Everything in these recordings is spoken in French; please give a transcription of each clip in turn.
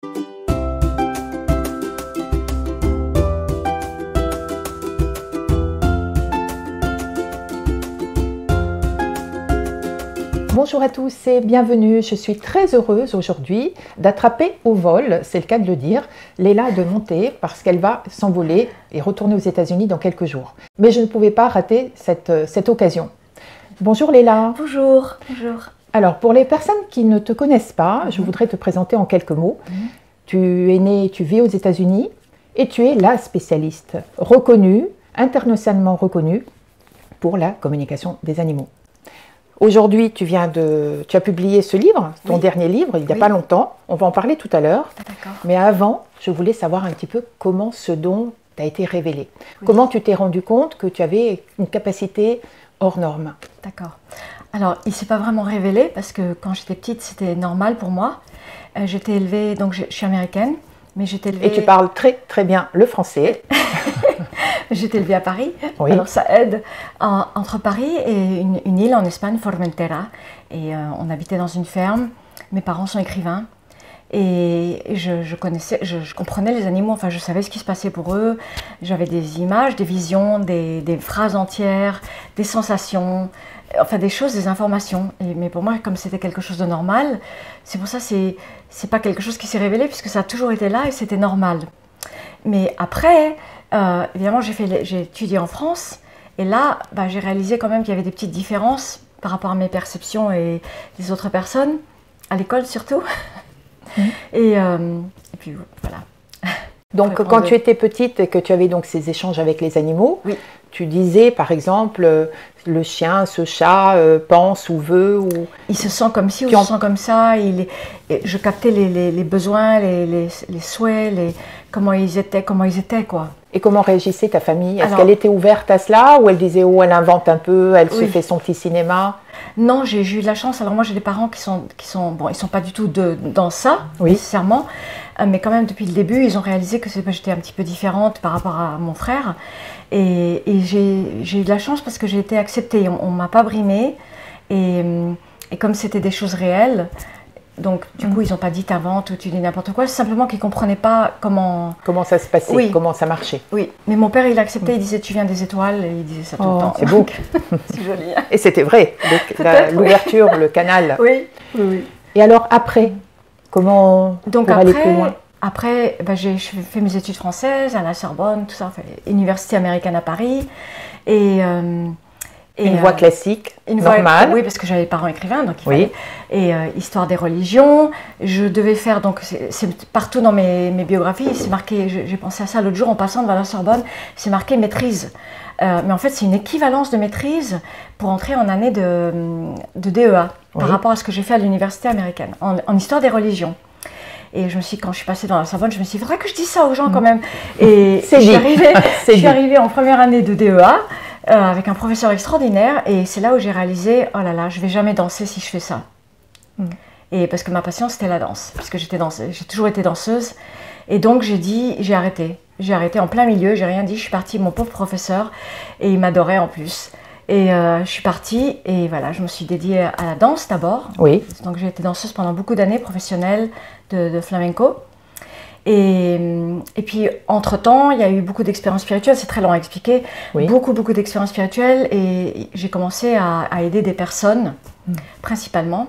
Bonjour à tous et bienvenue. Je suis très heureuse aujourd'hui d'attraper au vol, c'est le cas de le dire, Léla de Monté parce qu'elle va s'envoler et retourner aux États-Unis dans quelques jours. Mais je ne pouvais pas rater cette occasion. Bonjour Léla. Bonjour. Bonjour. Alors pour les personnes qui ne te connaissent pas, je voudrais te présenter en quelques mots. Tu es née, tu vis aux États-Unis et tu es la spécialiste reconnue, internationalement reconnue pour la communication des animaux. Aujourd'hui, tu as publié ce livre, ton dernier livre, il n'y a pas longtemps. On va en parler tout à l'heure. Mais avant, je voulais savoir un petit peu comment ce don t'a été révélé. Oui. Comment tu t'es rendu compte que tu avais une capacité hors norme? D'accord. Alors, il ne s'est pas vraiment révélé parce que quand j'étais petite, c'était normal pour moi. J'étais élevée, donc je suis américaine, mais j'étais élevée... Et tu parles très très bien le français. J'étais élevée à Paris, oui. Alors ça aide. Entre Paris et une île en Espagne, Formentera, et on habitait dans une ferme. Mes parents sont écrivains et je comprenais les animaux, enfin je savais ce qui se passait pour eux. J'avais des images, des visions, des phrases entières, des sensations, enfin des choses, des informations. Mais pour moi, comme c'était quelque chose de normal, c'est pour ça que c'est pas quelque chose qui s'est révélé puisque ça a toujours été là et c'était normal. Mais après, évidemment, j'ai étudié en France et là, j'ai réalisé quand même qu'il y avait des petites différences par rapport à mes perceptions et les autres personnes, à l'école surtout. Et puis voilà. Donc quand tu étais petite et que tu avais donc ces échanges avec les animaux, oui. Tu disais par exemple le chien, ce chat pense ou veut ou... Il se sent comme ci ou se sent comme ça. Je captais les besoins, les souhaits, comment ils étaient quoi. Et comment réagissait ta famille? Est-ce qu'elle était ouverte à cela ou elle disait oh elle invente un peu, elle se fait son petit cinéma? Non, j'ai eu de la chance. Alors moi j'ai des parents qui sont bon, ils sont pas du tout dans ça nécessairement, mais quand même depuis le début ils ont réalisé que j'étais un petit peu différente par rapport à mon frère et j'ai eu de la chance parce que j'ai été acceptée. On m'a pas brimée et comme c'était des choses réelles. Donc, du coup, ils n'ont pas dit t'inventes ou tu dis n'importe quoi, c'est simplement qu'ils ne comprenaient pas comment ça se passait, comment ça marchait. Oui, mais mon père, il acceptait, il disait tu viens des étoiles, et il disait ça tout le temps. C'est beau. C'est joli. Et c'était vrai, l'ouverture, le canal. Oui. Et alors après, comment aller plus loin? Après, j'ai fait mes études françaises à la Sorbonne, tout ça, Université américaine à Paris, et... une voie classique, normale. Oui, parce que j'avais des parents écrivains, donc il fallait. Et histoire des religions. Je devais faire, donc c'est partout dans mes biographies, c'est marqué, j'ai pensé à ça l'autre jour en passant devant la Sorbonne, c'est marqué maîtrise. Mais en fait, c'est une équivalence de maîtrise pour entrer en année de DEA, par rapport à ce que j'ai fait à l'université américaine, en histoire des religions. Et quand je suis passée dans la Sorbonne, je me suis dit, il faudrait que je dise ça aux gens quand même. Et je suis arrivée en première année de DEA, avec un professeur extraordinaire, et c'est là où j'ai réalisé, oh là là, je vais jamais danser si je fais ça. Et parce que ma passion c'était la danse, parce que j'ai toujours été danseuse, et donc j'ai arrêté. J'ai arrêté en plein milieu, j'ai rien dit, je suis partie, mon pauvre professeur, et il m'adorait en plus. Et je suis partie, et voilà, je me suis dédiée à la danse d'abord. Oui. Donc j'ai été danseuse pendant beaucoup d'années, professionnelle de flamenco. Et puis, entre-temps, il y a eu beaucoup d'expériences spirituelles, c'est très long à expliquer, beaucoup d'expériences spirituelles, et j'ai commencé à aider des personnes, principalement.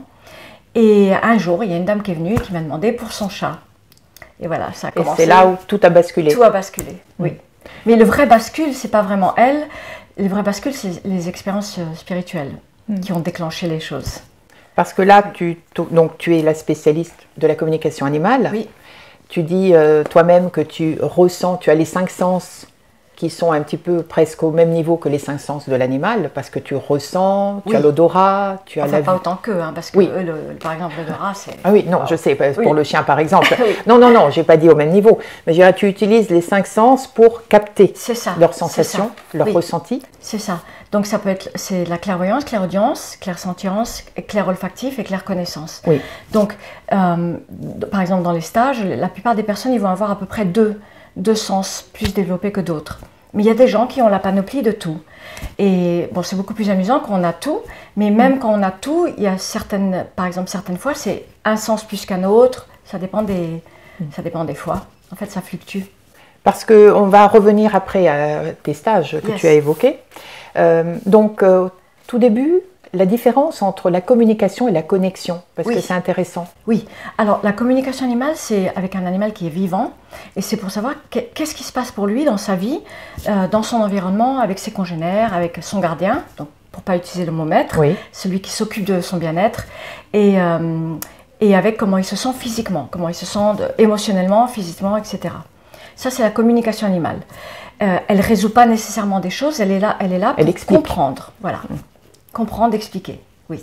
Et un jour, il y a une dame qui est venue et qui m'a demandé pour son chat. Et voilà, ça a commencé. Et c'est là où tout a basculé. Tout a basculé, oui. Mais le vrai bascule, c'est pas vraiment elle, le vrai bascule, c'est les expériences spirituelles qui ont déclenché les choses. Parce que là, tu es la spécialiste de la communication animale. Oui. Tu dis toi-même que tu ressens, tu as les 5 sens qui sont un petit peu presque au même niveau que les 5 sens de l'animal, parce que tu ressens, tu as l'odorat, tu as la vue. Pas autant qu'eux, parce que par exemple l'odorat c'est... Ah oui, non, je sais, pour le chien par exemple. Non, j'ai pas dit au même niveau. Mais je dirais, tu utilises les 5 sens pour capter leurs sensations, leurs ressentis. C'est ça. Donc ça peut être la clairvoyance, clairaudience, clairsentience, clair olfactif et clairconnaissance. Oui. Donc, par exemple dans les stages, la plupart des personnes ils vont avoir à peu près deux sens plus développés que d'autres. Mais il y a des gens qui ont la panoplie de tout. Et bon, c'est beaucoup plus amusant quand on a tout, mais même quand on a tout, il y a par exemple certaines fois, c'est un sens plus qu'un autre, ça dépend Ça dépend des fois. En fait, ça fluctue. Parce qu'on va revenir après à tes stages que tu as évoqués. Donc, tout début, la différence entre la communication et la connexion, parce que c'est intéressant. Oui, alors la communication animale, c'est avec un animal qui est vivant, et c'est pour savoir qu'est-ce qui se passe pour lui dans sa vie, dans son environnement, avec ses congénères, avec son gardien, donc pour ne pas utiliser le mot maître, celui qui s'occupe de son bien-être, et avec comment il se sent physiquement, comment il se sent émotionnellement, physiquement, etc. Ça, c'est la communication animale. Elle ne résout pas nécessairement des choses, elle est là pour comprendre. Voilà. Comprendre, expliquer, oui.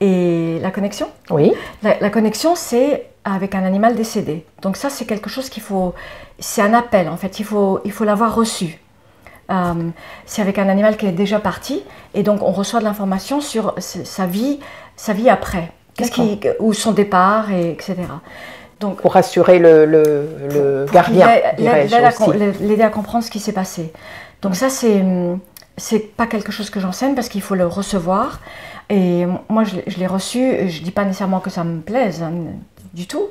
Et la connexion? Oui. La connexion, c'est avec un animal décédé. Donc ça, c'est quelque chose qu'il faut... C'est un appel, en fait, il faut l'avoir reçu. C'est avec un animal qui est déjà parti, et donc on reçoit de l'information sur sa vie après, ou son départ, etc. Donc, pour rassurer le gardien, l'aider à comprendre ce qui s'est passé. Donc ça, c'est pas quelque chose que j'enseigne parce qu'il faut le recevoir. Et moi, je l'ai reçu, je dis pas nécessairement que ça me plaise, du tout.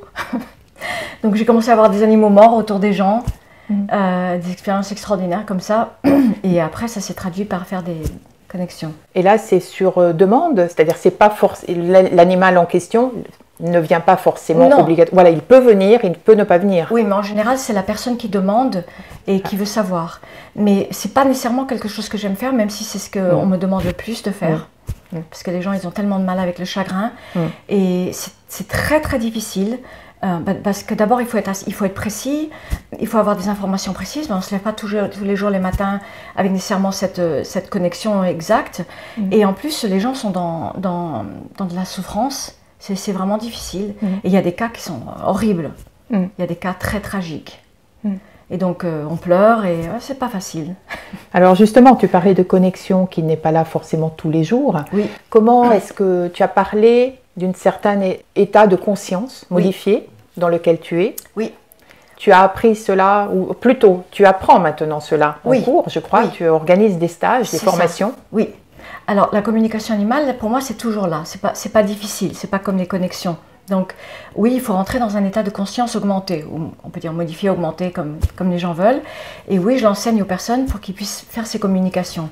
Donc j'ai commencé à avoir des animaux morts autour des gens, des expériences extraordinaires comme ça. Et après, ça s'est traduit par faire des connexions. Et là, c'est sur demande, c'est-à-dire c'est pas l'animal en question ne vient pas forcément obligatoire. Voilà, il peut venir, il peut ne pas venir. Oui, mais en général, c'est la personne qui demande et qui veut savoir. Mais c'est pas nécessairement quelque chose que j'aime faire, même si c'est ce qu'on me demande le plus de faire. Parce que les gens, ils ont tellement de mal avec le chagrin. Et c'est très, très difficile. Parce que d'abord, il faut être précis, il faut avoir des informations précises. On ne se lève pas tous les jours, les matins, avec nécessairement cette connexion exacte. Et en plus, les gens sont dans de la souffrance. C'est vraiment difficile. Et il y a des cas qui sont horribles. Il y a des cas très tragiques. Et donc, on pleure et c'est pas facile. Alors justement, tu parlais de connexion qui n'est pas là forcément tous les jours. Oui. Comment est-ce que tu as parlé d'un certain état de conscience modifié dans lequel tu es? Oui. Tu as appris cela, ou plutôt, tu apprends maintenant cela en cours, je crois. Tu organises des stages, des formations. Oui. Alors, la communication animale, pour moi, c'est toujours là. C'est pas difficile, c'est pas comme les connexions. Donc, oui, il faut rentrer dans un état de conscience augmenté, ou on peut dire modifié, augmenté, comme les gens veulent. Et oui, je l'enseigne aux personnes pour qu'ils puissent faire ces communications.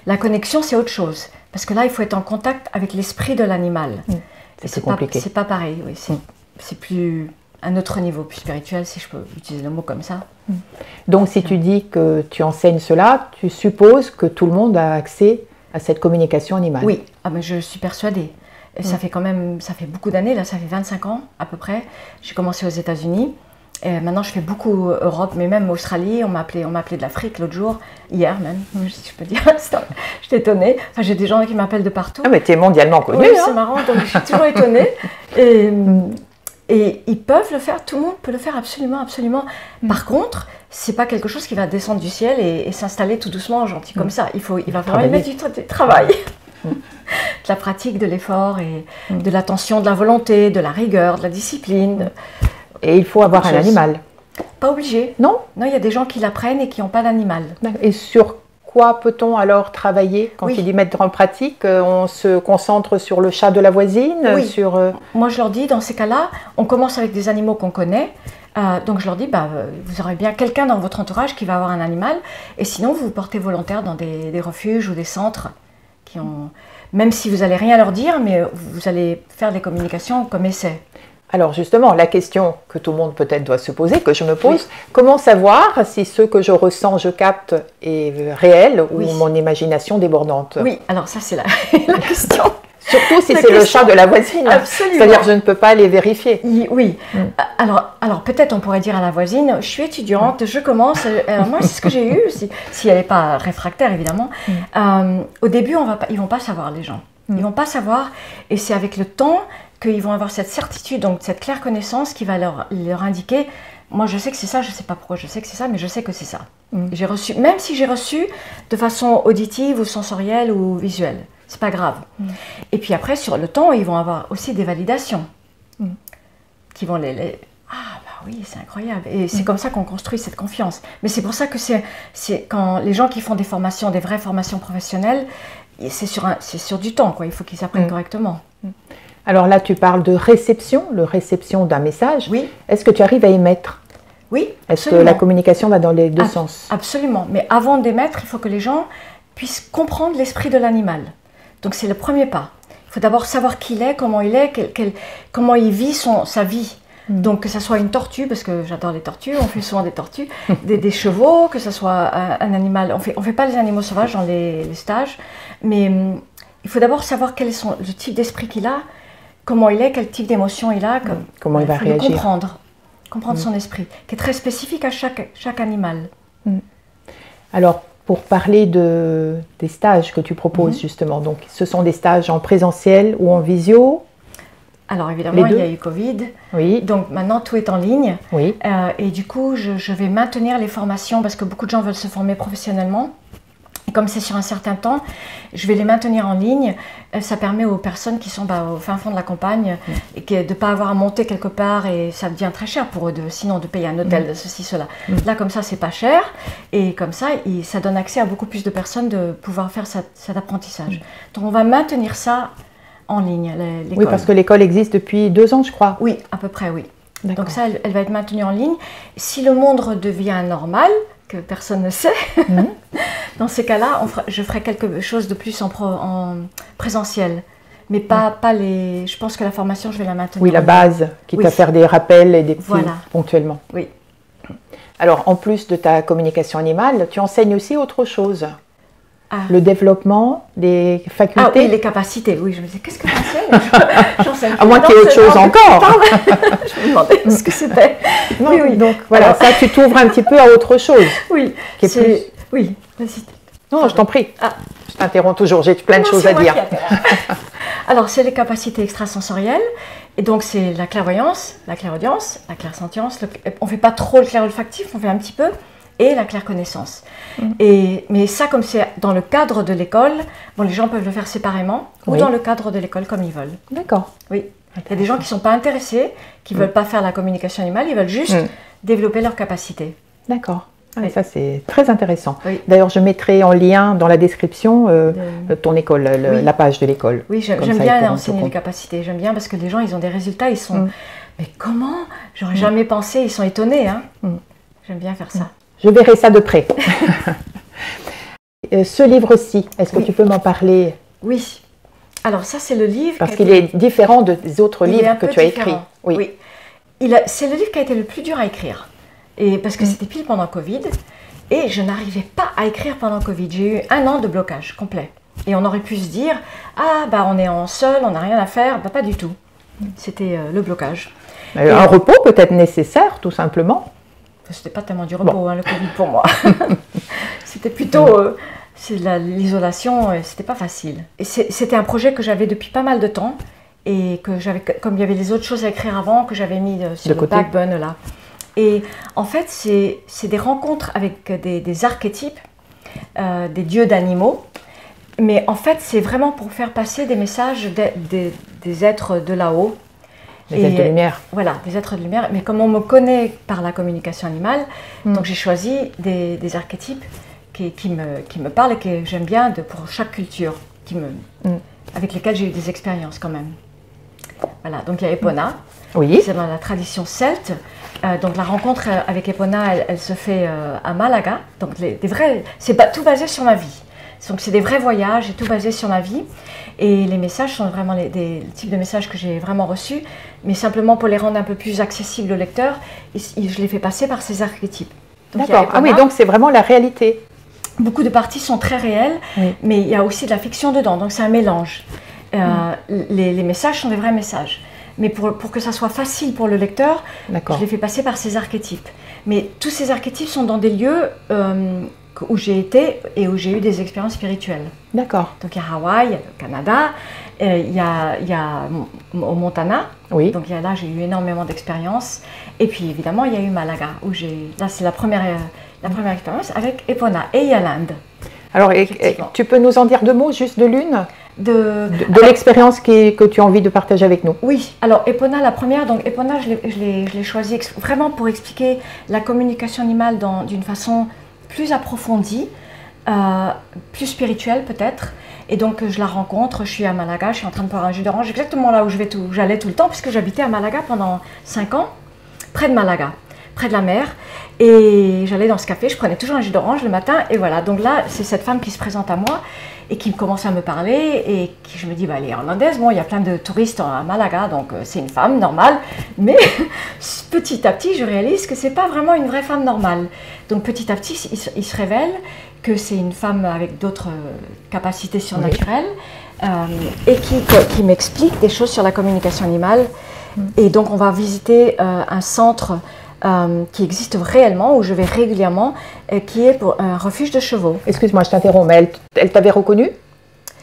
La connexion, c'est autre chose. Parce que là, il faut être en contact avec l'esprit de l'animal. C'est compliqué. C'est pas pareil, oui. C'est plus un autre niveau, plus spirituel, si je peux utiliser le mot comme ça. Donc, si tu dis que tu enseignes cela, tu supposes que tout le monde a accès à cette communication animale? Oui, mais je suis persuadée. Et ça fait beaucoup d'années, là, ça fait 25 ans à peu près. J'ai commencé aux États-Unis. Et maintenant, je fais beaucoup Europe, mais même Australie. On m'a appelé de l'Afrique l'autre jour, hier même, si je peux dire. J'étais étonnée. Enfin, j'ai des gens qui m'appellent de partout. Ah, mais tu es mondialement connue. Oui, c'est marrant, donc je suis toujours étonnée. Et ils peuvent le faire, tout le monde peut le faire absolument, absolument. Par contre, c'est pas quelque chose qui va descendre du ciel et s'installer tout doucement, gentil comme ça. Il va falloir y mettre du travail. De la pratique, de l'effort, et de l'attention, de la volonté, de la rigueur, de la discipline. Et il faut avoir un animal? Pas obligé. Non? Non, il y a des gens qui l'apprennent et qui n'ont pas d'animal. Et sur quoi peut-on alors travailler quand tu dis mettre en pratique? On se concentre sur le chat de la voisine? Sur, Moi, je leur dis, dans ces cas-là, on commence avec des animaux qu'on connaît. Donc je leur dis, vous aurez bien quelqu'un dans votre entourage qui va avoir un animal. Et sinon, vous vous portez volontaire dans des refuges ou des centres qui ont... Même si vous n'allez rien leur dire, mais vous allez faire des communications comme essai. Alors justement, la question que tout le monde peut-être doit se poser, que je me pose, comment savoir si ce que je ressens, je capte est réel ou mon imagination débordante? Oui, alors ça c'est la question. Surtout si c'est le chat de la voisine. Absolument. C'est-à-dire que je ne peux pas les vérifier. Oui. Alors peut-être on pourrait dire à la voisine, je suis étudiante, je commence. Moi, c'est ce que j'ai eu, si elle n'est pas réfractaire, évidemment. Au début, ils ne vont pas savoir, les gens. Ils ne vont pas savoir. Et c'est avec le temps qu'ils vont avoir cette certitude, donc cette claire connaissance qui va leur indiquer, moi je sais que c'est ça, je ne sais pas pourquoi je sais que c'est ça, mais je sais que c'est ça. J'ai reçu, même si j'ai reçu de façon auditive ou sensorielle ou visuelle. C'est pas grave. Et puis après, sur le temps, ils vont avoir aussi des validations qui vont ah bah oui, c'est incroyable. Et c'est comme ça qu'on construit cette confiance. Mais c'est pour ça que c'est quand les gens qui font des formations, des vraies formations professionnelles, c'est sur du temps, quoi. Il faut qu'ils apprennent correctement. Alors là, tu parles de réception, le réception d'un message. Oui. Est-ce que tu arrives à émettre? Oui, Est-ce que la communication va dans les deux sens? Absolument. Mais avant d'émettre, il faut que les gens puissent comprendre l'esprit de l'animal. Donc c'est le premier pas. Il faut d'abord savoir qui il est, comment comment il vit sa vie. Donc que ce soit une tortue, parce que j'adore les tortues, on fait souvent des tortues, des chevaux, que ce soit un animal. On fait pas les animaux sauvages dans les stages, mais il faut d'abord savoir quel est le type d'esprit qu'il a, comment il est, quel type d'émotion il a. Comment il va réagir. Comprendre son esprit, qui est très spécifique à chaque animal. Alors, pour parler des stages que tu proposes justement, donc ce sont des stages en présentiel ou en visio? Alors évidemment, il y a eu Covid, oui. Donc maintenant tout est en ligne. Oui. Et du coup, je vais maintenir les formations parce que beaucoup de gens veulent se former professionnellement. Et comme c'est sur un certain temps, je vais les maintenir en ligne. Ça permet aux personnes qui sont au fin fond de la campagne et de ne pas avoir à monter quelque part et ça devient très cher pour eux, sinon de payer un hôtel, de ceci, cela. Là, comme ça, c'est pas cher et comme ça, ça donne accès à beaucoup plus de personnes de pouvoir faire cet apprentissage. Donc, on va maintenir ça en ligne, l'école. Oui, parce que l'école existe depuis 2 ans, je crois. Oui, à peu près, oui. Donc ça, elle va être maintenue en ligne. Si le monde redevient normal, que personne ne sait, dans ces cas-là, je ferai quelque chose de plus en présentiel. Mais pas les... Je pense que la formation, je vais la maintenir. Oui, la base, quitte à faire des rappels et des petits ponctuellement. Oui. Alors, en plus de ta communication animale, tu enseignes aussi autre chose. Le développement des facultés. Ah oui, les capacités. Oui, je me disais, qu'est-ce que j'enseigne? À moins qu'il y ait autre chose encore. Je me demandais ce que c'était. Oui. Donc voilà, alors, ça, tu t'ouvres un petit peu à autre chose. Oui. Oui, vas-y. Non, je t'en prie. Je t'interromps toujours, j'ai plein de choses à dire. Alors, c'est les capacités extrasensorielles. Et donc, c'est la clairvoyance, la clairaudience, la clairsentience. On ne fait pas trop le clair olfactif, on fait un petit peu. Et la claire connaissance. Mais ça, comme c'est dans le cadre de l'école, les gens peuvent le faire séparément ou dans le cadre de l'école comme ils veulent. D'accord. Oui. Il y a des gens qui ne sont pas intéressés, qui ne veulent pas faire la communication animale, ils veulent juste développer leurs capacités. D'accord. Oui. Ça, c'est très intéressant. Oui. D'ailleurs, je mettrai en lien dans la description ton école, la page de l'école. Oui, j'aime bien enseigner les capacités. J'aime bien parce que les gens, ils ont des résultats, ils sont... Mais comment? J'aurais jamais pensé, ils sont étonnés. Hein. J'aime bien faire ça. Je verrai ça de près. Ce livre-ci, est-ce que tu peux m'en parler? Oui. Alors ça, c'est le livre... Parce qu'il est différent des autres livres que tu as écrits. Oui. C'est le livre qui a été le plus dur à écrire. Et parce que c'était pile pendant Covid. Et je n'arrivais pas à écrire pendant Covid. J'ai eu 1 an de blocage complet. Et on aurait pu se dire, on est en seul, on n'a rien à faire. Pas du tout. C'était le blocage. Un repos peut-être nécessaire, tout simplement. C'était pas tellement du repos, le Covid pour moi. C'était plutôt l'isolation, c'était pas facile. Et c'était un projet que j'avais depuis pas mal de temps et que comme il y avait les autres choses à écrire avant, que j'avais mis sur le backburner là. Et en fait, c'est des rencontres avec des archétypes, des dieux d'animaux. Mais en fait, c'est vraiment pour faire passer des messages des êtres de là-haut. Des êtres de lumière. Voilà, des êtres de lumière. Mais comme on me connaît par la communication animale, donc j'ai choisi des archétypes qui me parlent et que j'aime bien pour chaque culture, avec lesquels j'ai eu des expériences quand même. Voilà, donc il y a Epona, c'est dans la tradition celte. Donc la rencontre avec Epona, elle se fait à Malaga. Donc c'est tout basé sur ma vie. Donc c'est des vrais voyages et tout basé sur ma vie. Et les messages sont vraiment des types de messages que j'ai vraiment reçus, mais simplement pour les rendre un peu plus accessibles au lecteur, je les fais passer par ces archétypes. D'accord. Ah oui, donc c'est vraiment la réalité. Beaucoup de parties sont très réelles, mais il y a aussi de la fiction dedans, donc c'est un mélange. Les messages sont des vrais messages. Mais pour que ça soit facile pour le lecteur, je les fais passer par ces archétypes. Mais tous ces archétypes sont dans des lieux où j'ai été et où j'ai eu des expériences spirituelles. D'accord. Donc il y a Hawaï, il y a le Canada, il y a au Montana. Oui. Donc là, j'ai eu énormément d'expériences. Et puis évidemment, il y a eu Malaga, là c'est la première expérience avec Epona. Et il y a l'Inde. Alors, tu peux nous en dire 2 mots, juste de l'une de l'expérience que tu as envie de partager avec nous. Oui, alors Epona, la première, donc Epona, je l'ai choisie vraiment pour expliquer la communication animale d'une façon plus approfondie, plus spirituelle peut-être, Et donc je la rencontre, je suis à Malaga, je suis en train de boire un jus d'orange, exactement là où j'allais tout le temps, puisque j'habitais à Malaga pendant 5 ans, près de Malaga, près de la mer. Et j'allais dans ce café, je prenais toujours un jus d'orange le matin, et voilà. Donc là, c'est cette femme qui se présente à moi et qui commence à me parler, et qui, je me dis, bah, elle est hollandaise, bon, il y a plein de touristes à Malaga, donc c'est une femme normale, mais petit à petit, je réalise que c'est pas vraiment une vraie femme normale. Donc petit à petit, il se révèle que c'est une femme avec d'autres capacités surnaturelles, et qui m'explique des choses sur la communication animale. Et donc on va visiter un centre qui existe réellement, où je vais régulièrement, qui est pour un refuge de chevaux. Excuse-moi, je t'interromps, mais elle t'avait reconnue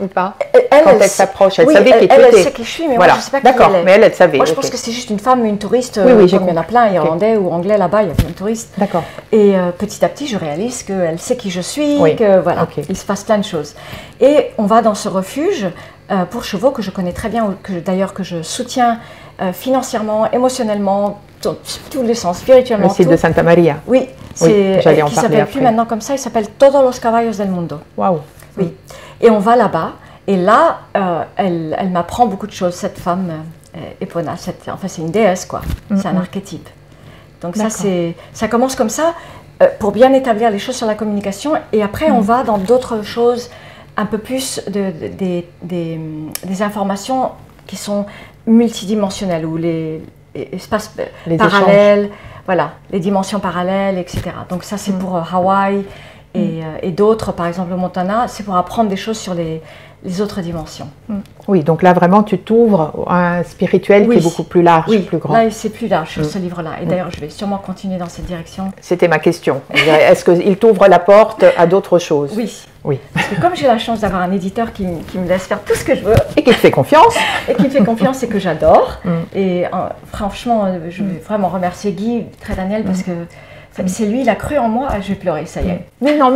ou pas? Elle, quand elle s'approche, elle oui, savait qui tu étais. Elle sait qui je suis, mais voilà. moi je ne sais pas qui elle est. D'accord, mais elle savait. Moi je pense que c'est juste une femme, une touriste, oui, comme il y en a plein, irlandais ou anglais là-bas, il y a plein de touristes. D'accord. Et petit à petit, je réalise qu'elle sait qui je suis, que voilà, il se passe plein de choses. Et on va dans ce refuge pour chevaux que je connais très bien, d'ailleurs que je soutiens financièrement, émotionnellement, tous les sens, spirituellement. Le site de Santa Maria. Oui, j'allais en qui parler s'appelle plus maintenant comme ça, il s'appelle Todos los Caballos del Mundo. Waouh. Oui. Et on va là-bas, et là, elle m'apprend beaucoup de choses, cette femme Epona. Enfin, c'est une déesse, quoi. C'est un archétype. Donc ça commence comme ça, pour bien établir les choses sur la communication, et après on va dans d'autres choses, un peu plus des informations qui sont multidimensionnelles, ou les espaces parallèles, voilà, les dimensions parallèles, etc. Donc ça c'est pour Hawaï et d'autres, par exemple le Montana, c'est pour apprendre des choses sur les autres dimensions. Oui, donc là vraiment tu t'ouvres à un spirituel qui est beaucoup plus large, plus grand. Là c'est plus large sur ce livre-là, et d'ailleurs je vais sûrement continuer dans cette direction. C'était ma question, est-ce qu'il t'ouvre la porte à d'autres choses? Oui. Oui. Parce que comme j'ai la chance d'avoir un éditeur qui me laisse faire tout ce que je veux. Et qui te fait confiance. Et qui me fait confiance et que j'adore. Et franchement, je veux vraiment remercier Guy Trédaniel parce que c'est lui, il a cru en moi. Je vais pleurer, ça y est. Mais non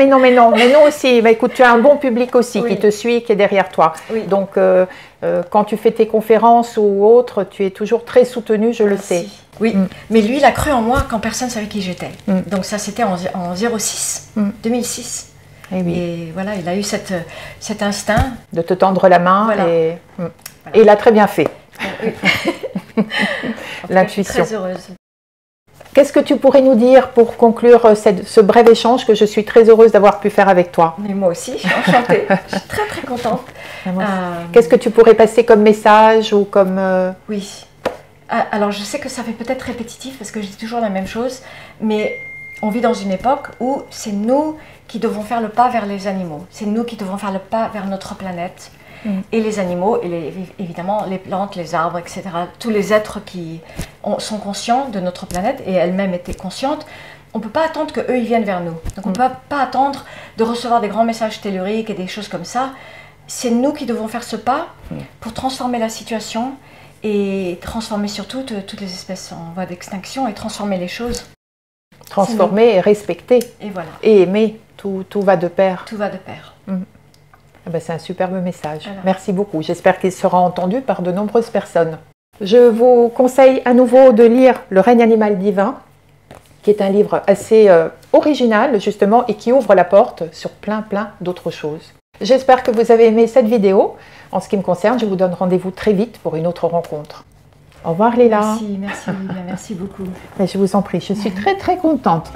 aussi. Bah, écoute, tu as un bon public aussi qui te suit, qui est derrière toi. Oui. Donc, quand tu fais tes conférences ou autres, tu es toujours très soutenu, je le sais. Oui, mais lui, il a cru en moi quand personne ne savait qui j'étais. Donc ça, c'était en 2006. Et, oui. Et voilà, il a eu cet instinct. De te tendre la main, voilà. Et il a très bien fait. Oui. L'intuition. Je suis très heureuse. Qu'est-ce que tu pourrais nous dire pour conclure ce bref échange que je suis très heureuse d'avoir pu faire avec toi? Mais moi aussi, je suis enchantée. Je suis très très contente. Qu'est-ce que tu pourrais passer comme message ou comme... Oui. Alors je sais que ça fait peut-être répétitif parce que je dis toujours la même chose, mais on vit dans une époque où c'est nous qui devons faire le pas vers les animaux. C'est nous qui devons faire le pas vers notre planète. Et les animaux, et évidemment les plantes, les arbres, etc. Tous les êtres qui sont conscients de notre planète et elles-mêmes étaient conscientes. On ne peut pas attendre qu'eux ils viennent vers nous. Donc on ne peut pas attendre de recevoir des grands messages telluriques et des choses comme ça. C'est nous qui devons faire ce pas pour transformer la situation et transformer surtout toutes les espèces en voie d'extinction et transformer les choses. Transformer et respecter. Et voilà. Et aimer, tout va de pair. Tout va de pair. Ben, c'est un superbe message. Voilà. Merci beaucoup. J'espère qu'il sera entendu par de nombreuses personnes. Je vous conseille à nouveau de lire Le règne animal divin, qui est un livre assez original justement et qui ouvre la porte sur plein d'autres choses. J'espère que vous avez aimé cette vidéo. En ce qui me concerne, je vous donne rendez-vous très vite pour une autre rencontre. Au revoir Léla. Merci Olivia, merci beaucoup. Mais je vous en prie, je suis très contente.